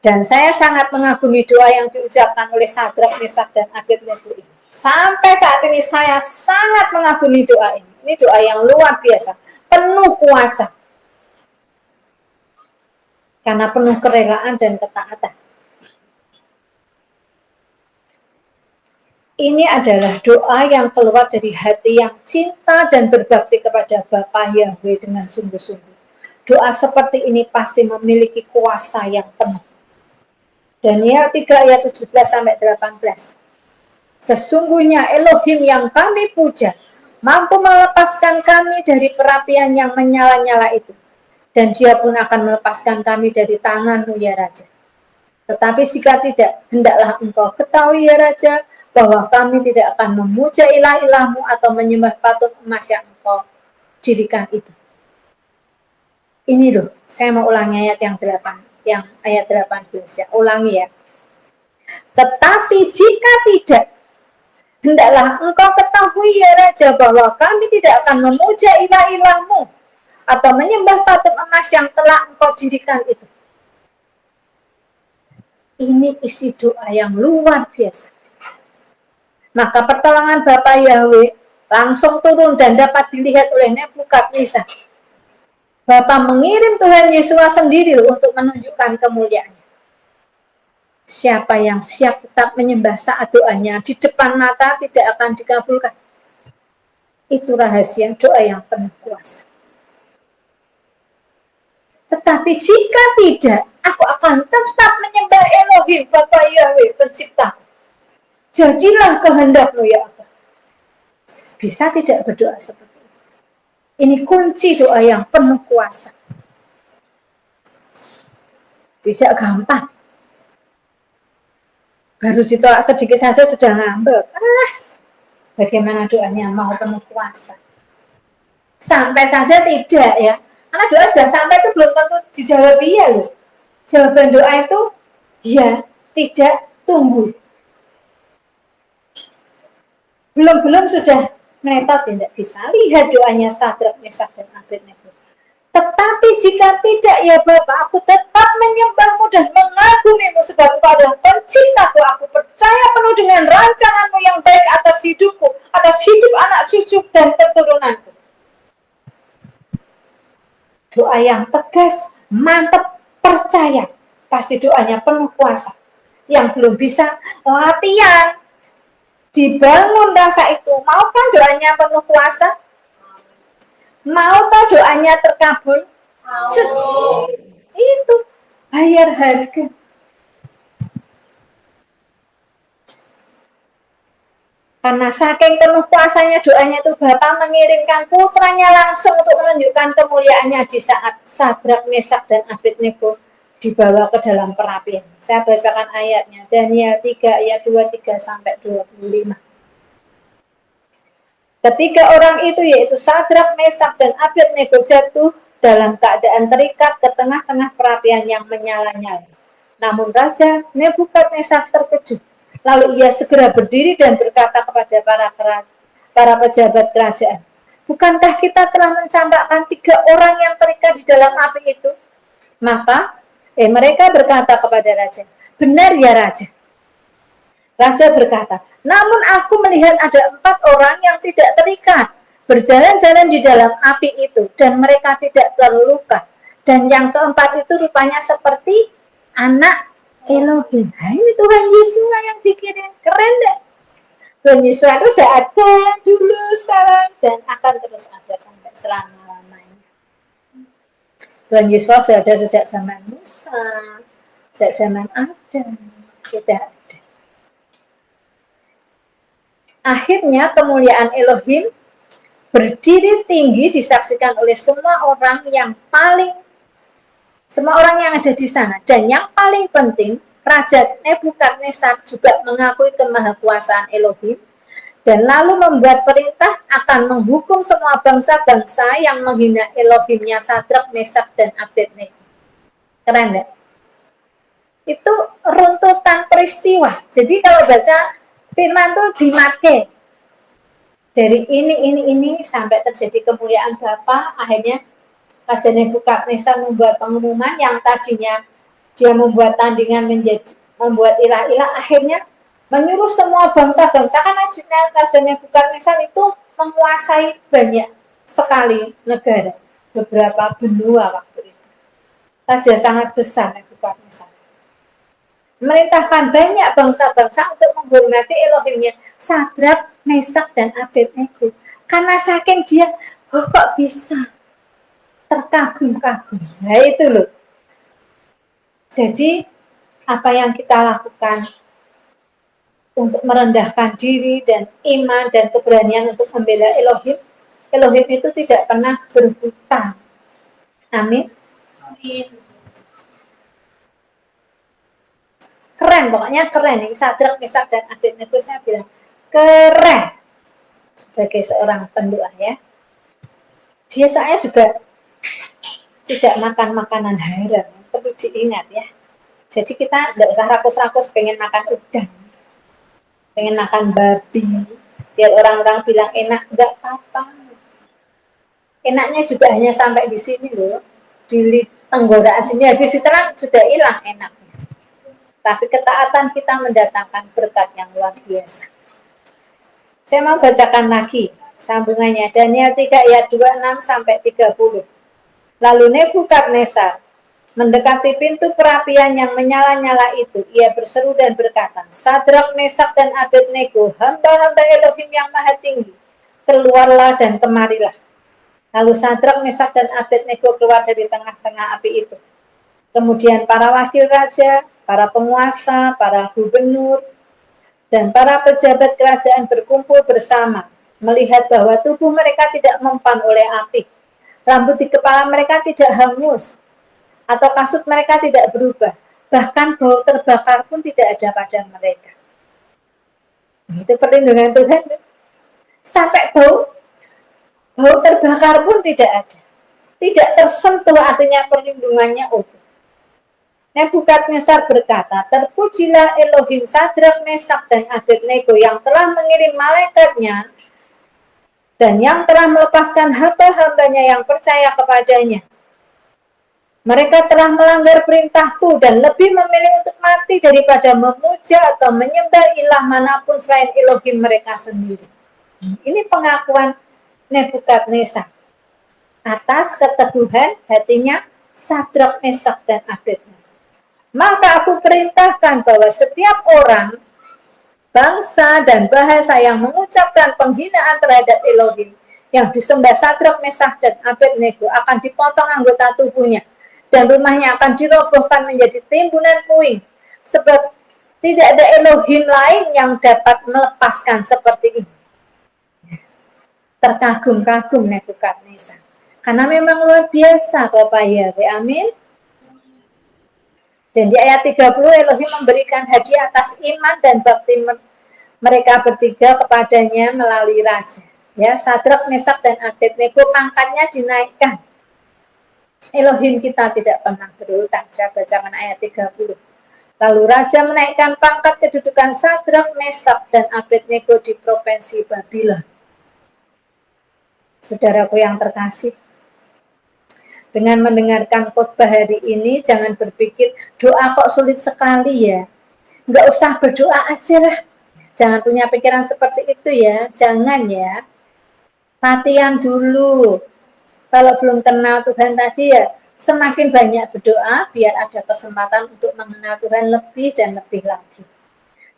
Dan saya sangat mengagumi doa yang diucapkan oleh Sadrak, Mesak, dan Abednego ini. Sampai saat ini saya sangat mengagumi doa ini. Ini doa yang luar biasa, penuh kuasa. Karena penuh kerelaan dan ketaatan. Ini adalah doa yang keluar dari hati yang cinta dan berbakti kepada Bapa Yahweh dengan sungguh-sungguh. Doa seperti ini pasti memiliki kuasa yang penuh. Daniel 3 ayat 17-18. Sesungguhnya Elohim yang kami puja mampu melepaskan kami dari perapian yang menyala-nyala itu. Dan dia pun akan melepaskan kami dari tanganmu ya Raja. Tetapi jika tidak, hendaklah engkau ketahui ya Raja, bahwa kami tidak akan memuja ilah-ilahmu atau menyembah patung emas yang engkau dirikan itu. Ini loh, saya mau ulangi ayat yang ayat 18 ya, ulangi ya. Tetapi jika tidak, hendaklah engkau ketahui ya Raja, bahwa kami tidak akan memuja ilah-ilahmu atau menyembah patung emas yang telah engkau dirikan itu. Ini isi doa yang luar biasa. Maka pertolongan Bapa Yahweh langsung turun dan dapat dilihat oleh Nebukadnezar. Bapa mengirim Tuhan Yesus sendiri untuk menunjukkan kemuliaannya. Siapa yang siap tetap menyembah saat doanya di depan mata tidak akan dikabulkan. Itu rahasia doa yang penuh kuasa. Tetapi jika tidak, aku akan tetap menyembah Elohim, Bapa Yahweh, pencipta. Jadilah kehendakmu ya Allah. Bisa tidak berdoa seperti itu? Ini kunci doa yang penuh kuasa. Tidak gampang. Baru ditolak sedikit saja sudah ngambek. Bagaimana doanya mau penuh kuasa? Sampai saja tidak ya. Karena doa sudah sampai itu belum tentu dijawab iya loh. Jawaban doa itu ya, tidak, tunggu. Belum sudah menetot, tidak bisa lihat doanya Sadrak, Mesak, dan Abednego. Tetapi jika tidak ya Bapak, aku tetap menyembahmu dan mengagumimu sebab engkau adalah penciptaku. Aku percaya penuh dengan rancanganmu yang baik atas hidupku, atas hidup anak cucu dan keturunanku. Doa yang tegas, mantap, percaya. Pasti doanya penuh kuasa. Yang belum bisa, latihan. Dibangun rasa itu. Mau kan doanya penuh kuasa? Mau tak doanya terkabul? Itu bayar harga. Karena saking penuh kuasanya doanya itu, Bapa mengirimkan putranya langsung untuk menunjukkan kemuliaannya di saat Sadrak, Mesak, dan Abednego dibawa ke dalam perapian. Saya bacakan ayatnya, Daniel 3 ayat 23-25. Ketiga orang itu, yaitu Sadrak, Mesak, dan Abednego, jatuh dalam keadaan terikat ke tengah-tengah perapian yang menyala-nyala. Namun Raja Nebukadnezar terkejut. Lalu ia segera berdiri dan berkata kepada para pejabat kerajaan, "Bukankah kita telah mencampakkan 3 orang yang terikat di dalam api itu?" Maka mereka berkata kepada Raja, "Benar ya Raja." Raja berkata, "Namun aku melihat ada 4 orang yang tidak terikat, berjalan-jalan di dalam api itu, dan mereka tidak terluka. Dan yang keempat itu rupanya seperti anak Elohim." Nah, ini Tuhan Yesus yang dikirim. Keren deh. Tuhan Yesus itu sudah ada dulu, sekarang, dan akan terus ada sampai selama-lamanya. Tuhan Yesus sudah ada sejak zaman Musa, sejak zaman Adam, sudah ada. Akhirnya kemuliaan Elohim berdiri tinggi disaksikan oleh semua orang yang ada di sana. Dan yang paling penting, Raja Nebukadnezar juga mengakui kemahakuasaan Elohim dan lalu membuat perintah akan menghukum semua bangsa-bangsa yang menghina Elohimnya Sadrak, Mesak, dan Abednego. Keren enggak? Itu runtutan peristiwa. Jadi kalau baca firman itu dimarke dari ini sampai terjadi kemuliaan Bapa. Akhirnya Raja Nebukadnezar membuat pengumuman yang tadinya dia membuat tandingan membuat ilah-ilah, akhirnya menyuruh semua bangsa-bangsa, kan Raja Nebukadnezar itu menguasai banyak sekali negara, beberapa benua waktu itu. Raja sangat besar Nebukadnezar. Merintahkan banyak bangsa-bangsa untuk menghormati Elohimnya Sadrak, Mesak, dan Abednego. Karena saking dia, kok bisa terkagum-kagum. Nah itu loh. Jadi apa yang kita lakukan untuk merendahkan diri dan iman dan keberanian untuk membela Elohim, Elohim itu tidak pernah berhutang. Amin. Amin. Keren, pokoknya keren. Ini Sadrak, Mesak, dan Abednego, saya bilang keren sebagai seorang pendoa ya. Dia soalnya juga tidak makan makanan haram, perlu diingat ya. Jadi kita tidak usah rakus-rakus pengen makan udang, pengen makan babi, biar orang-orang bilang enak, enggak apa-apa. Enaknya juga hanya sampai di sini loh, di tenggorokan sini, habis itu sudah hilang enaknya. Tapi ketaatan kita mendatangkan berkat yang luar biasa. Saya mau bacakan lagi sambungannya, Daniel 3 ayat 26 sampai 30. Lalu Nebukadnezar mendekati pintu perapian yang menyala-nyala itu. Ia berseru dan berkata, Sadrak, Mesak, dan Abednego, hamba-hamba Elohim yang maha tinggi, keluarlah dan kemarilah. Lalu Sadrak, Mesak, dan Abednego keluar dari tengah-tengah api itu. Kemudian para wakil raja, para penguasa, para gubernur, dan para pejabat kerajaan berkumpul bersama, melihat bahwa tubuh mereka tidak mempan oleh api. Rambut di kepala mereka tidak hangus, atau kasut mereka tidak berubah. Bahkan bau terbakar pun tidak ada pada mereka. Itu perlindungan Tuhan. Sampai bau terbakar pun tidak ada. Tidak tersentuh, artinya perlindungannya utuh. Nebukadnezar berkata, terpujilah Elohim Sadrak, Mesak, dan Abednego yang telah mengirim malaikatnya dan yang telah melepaskan hamba-hambanya yang percaya kepadanya. Mereka telah melanggar perintahku dan lebih memilih untuk mati daripada memuja atau menyembah ilah manapun selain Elohim mereka sendiri. Ini pengakuan Nebukadnezar atas keteguhan hatinya Sadrak, Mesak, dan Abednego. Maka aku perintahkan bahwa setiap orang, bangsa, dan bahasa yang mengucapkan penghinaan terhadap Elohim yang disembah Sadrak, Mesak, dan Abednego akan dipotong anggota tubuhnya dan rumahnya akan dirobohkan menjadi timbunan puing, sebab tidak ada Elohim lain yang dapat melepaskan seperti ini. Terkagum-kagum Nebukadnezar, karena memang luar biasa Bapak Yahweh. Amin. Dan di ayat 30 Elohim memberikan hadiah atas iman dan bakti mereka bertiga kepadanya melalui raja. Ya, Sadrak, Mesak, dan Abednego pangkatnya dinaikkan. Elohim kita tidak pernah berhutang. Saya bacakan ayat 30. Lalu raja menaikkan pangkat kedudukan Sadrak, Mesak, dan Abednego di provinsi Babylon. Saudaraku yang terkasih, dengan mendengarkan khotbah hari ini, jangan berpikir doa kok sulit sekali ya. Nggak usah berdoa aja lah. Jangan punya pikiran seperti itu ya. Jangan ya. Latihan dulu. Kalau belum kenal Tuhan tadi ya, semakin banyak berdoa biar ada kesempatan untuk mengenal Tuhan lebih dan lebih lagi.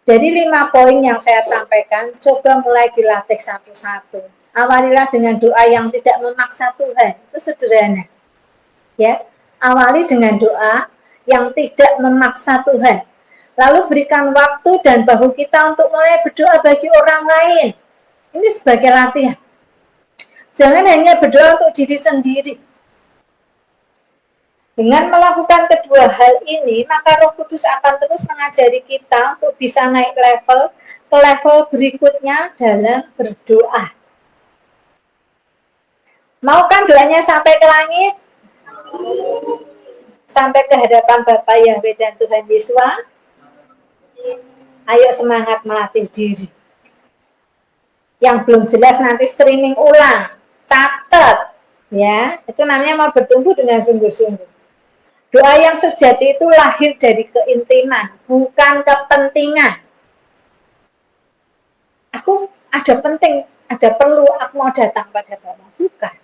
Dari 5 poin yang saya sampaikan, coba mulai dilatih satu-satu. Awalilah dengan doa yang tidak memaksa Tuhan. Itu sederhana. Ya, Awali dengan doa yang tidak memaksa Tuhan. Lalu berikan waktu dan bahu kita untuk mulai berdoa bagi orang lain. Ini sebagai latihan. Jangan hanya berdoa untuk diri sendiri. Dengan melakukan kedua hal ini, maka Roh Kudus akan terus mengajari kita untuk bisa naik level ke level berikutnya dalam berdoa. Mau kan doanya sampai ke langit? Sampai ke hadapan Bapa Yahweh dan Tuhan Yesus? Ayo semangat melatih diri. Yang belum jelas nanti streaming ulang, catat, ya. Itu namanya mau bertumbuh dengan sungguh-sungguh. Doa yang sejati itu lahir dari keintiman, bukan kepentingan. Aku ada penting, ada perlu, aku mau datang pada Bapa. Bukan.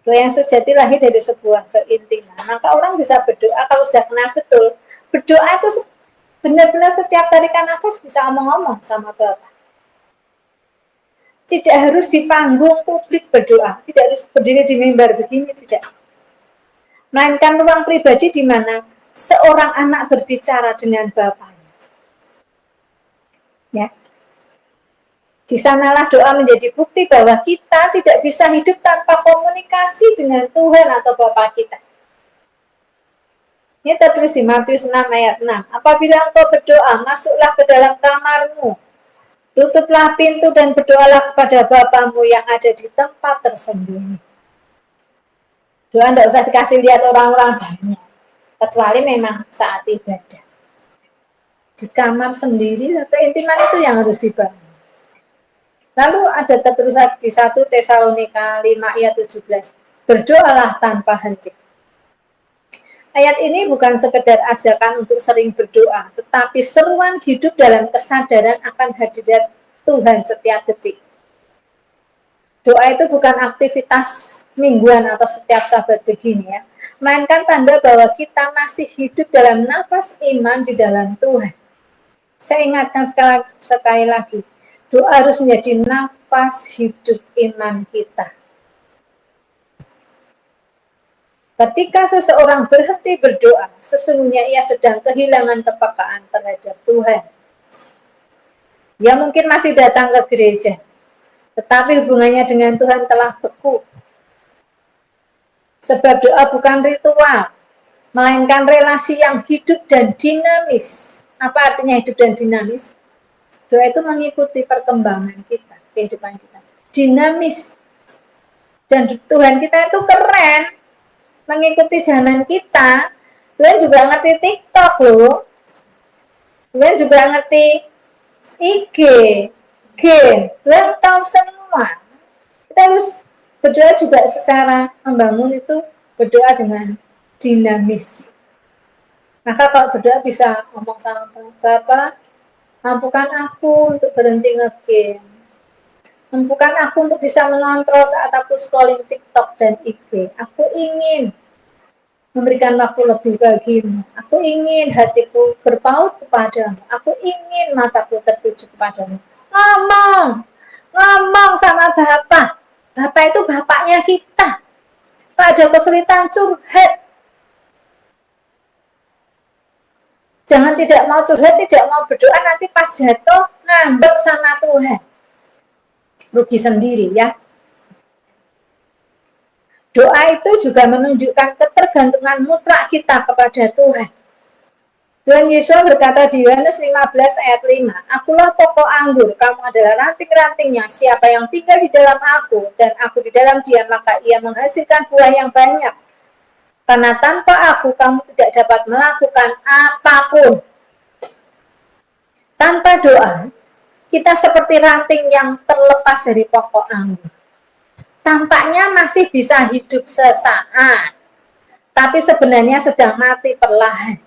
Doa yang sejati lahir dari sebuah keintiman. Maka orang bisa berdoa kalau sudah kenal betul. Berdoa itu benar-benar setiap tarikan nafas bisa ngomong-ngomong sama Bapa. Tidak harus di panggung publik berdoa, tidak harus berdiri di mimbar begini, tidak. Melainkan ruang pribadi di mana seorang anak berbicara dengan bapaknya. Ya. Di sanalah doa menjadi bukti bahwa kita tidak bisa hidup tanpa komunikasi dengan Tuhan atau Bapa kita. Ini tertulis di Matius 6 ayat 6. Apabila engkau berdoa, masuklah ke dalam kamarmu, tutuplah pintu dan berdoalah kepada Bapamu yang ada di tempat tersembunyi. Doa tidak usah dikasih lihat orang-orang banyak, kecuali memang saat ibadah. Di kamar sendiri, keintiman itu yang harus dibangun. Lalu ada tertulis di 1 Tesalonika 5 ayat 17, berdoalah tanpa henti. Ayat ini bukan sekedar ajakan untuk sering berdoa, tetapi seruan hidup dalam kesadaran akan hadirat Tuhan setiap detik. Doa itu bukan aktivitas mingguan atau setiap sabat begini ya, melainkan tanda bahwa kita masih hidup dalam nafas iman di dalam Tuhan. Saya ingatkan sekali lagi, doa harus menjadi nafas hidup iman kita. Ketika seseorang berhenti berdoa, sesungguhnya ia sedang kehilangan kepekaan terhadap Tuhan. Ia mungkin masih datang ke gereja, tetapi hubungannya dengan Tuhan telah beku. Sebab doa bukan ritual, melainkan relasi yang hidup dan dinamis. Apa artinya hidup dan dinamis? Doa itu mengikuti perkembangan kita, kehidupan kita. Dinamis. Dan Tuhan kita itu keren, mengikuti zaman kita. Tuhan juga ngerti TikTok loh. Tuhan juga ngerti IG, game. Tuhan tahu semua. Kita harus berdoa juga secara membangun itu berdoa dengan dinamis. Maka kalau berdoa bisa ngomong sama Bapak, mampukan aku untuk berhenti nge-game. Mampukan aku untuk bisa mengontrol saat aku scrolling TikTok dan IG. Aku ingin memberikan waktu lebih bagimu. Aku ingin hatiku berpaut kepadamu. Aku ingin mataku tertuju kepadamu. Ngomong sama Bapak. Bapak itu bapaknya kita. Kalau ada kesulitan, curhat. Jangan tidak mau curhat, tidak mau berdoa, nanti pas jatuh, ngambek sama Tuhan. Rugi sendiri ya. Doa itu juga menunjukkan ketergantungan mutlak kita kepada Tuhan. Tuhan Yesus berkata di Yohanes 15 ayat 5, akulah pokok anggur, kamu adalah ranting-rantingnya, siapa yang tinggal di dalam aku, dan aku di dalam dia, maka ia menghasilkan buah yang banyak. Karena tanpa aku, kamu tidak dapat melakukan apapun. Tanpa doa, kita seperti ranting yang terlepas dari pokok anggur. Tampaknya masih bisa hidup sesaat, tapi sebenarnya sedang mati perlahan.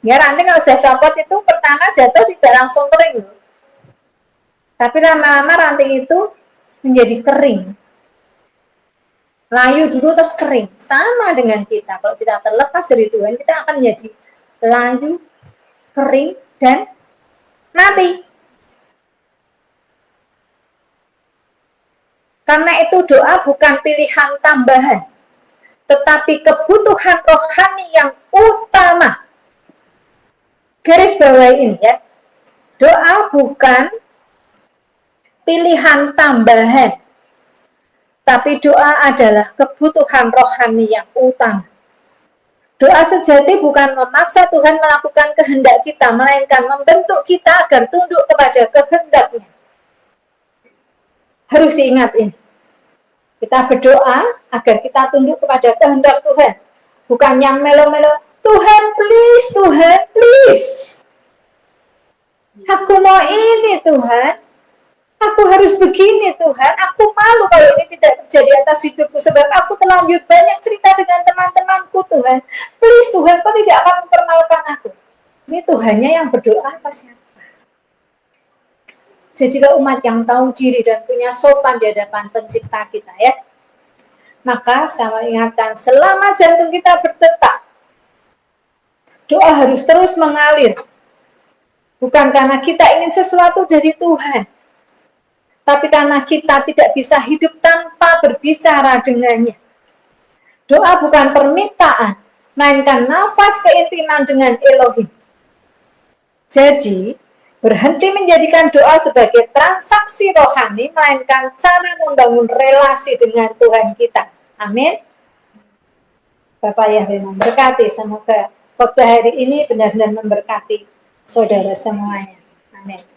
Ya, ranting kalau sudah copot itu pertama jatuh tidak langsung kering. Tapi lama-lama ranting itu menjadi kering. Layu dulu terus kering. Sama dengan kita. Kalau kita terlepas dari Tuhan, kita akan menjadi layu, kering, dan mati. Karena itu doa bukan pilihan tambahan. tetapi kebutuhan rohani yang utama. Garis bawah ini ya, doa bukan pilihan tambahan, tapi doa adalah kebutuhan rohani yang utama. Doa sejati bukan memaksa Tuhan melakukan kehendak kita, melainkan membentuk kita agar tunduk kepada kehendak-Nya. Harus diingat ini. Kita berdoa agar kita tunduk kepada kehendak Tuhan. Bukan yang melo-melo, Tuhan please, Tuhan please. Aku mau ini Tuhan. Aku harus begini Tuhan, aku malu kalau ini tidak terjadi atas hidupku sebab aku terlanjur banyak cerita dengan teman-temanku Tuhan. Please Tuhan, Kau tidak akan mempermalukan aku. Ini Tuhannya yang berdoa apa siapa? Jadilah umat yang tahu diri dan punya sopan di hadapan pencipta kita ya. Maka saya ingatkan, selama jantung kita berdetak, doa harus terus mengalir. Bukan karena kita ingin sesuatu dari Tuhan, tapi karena kita tidak bisa hidup tanpa berbicara dengannya. Doa bukan permintaan, melainkan nafas keintiman dengan Elohim. Jadi, berhenti menjadikan doa sebagai transaksi rohani, melainkan cara membangun relasi dengan Tuhan kita. Amin. Bapak Yahweh memberkati, semoga khotbah hari ini benar-benar memberkati saudara semuanya. Amin.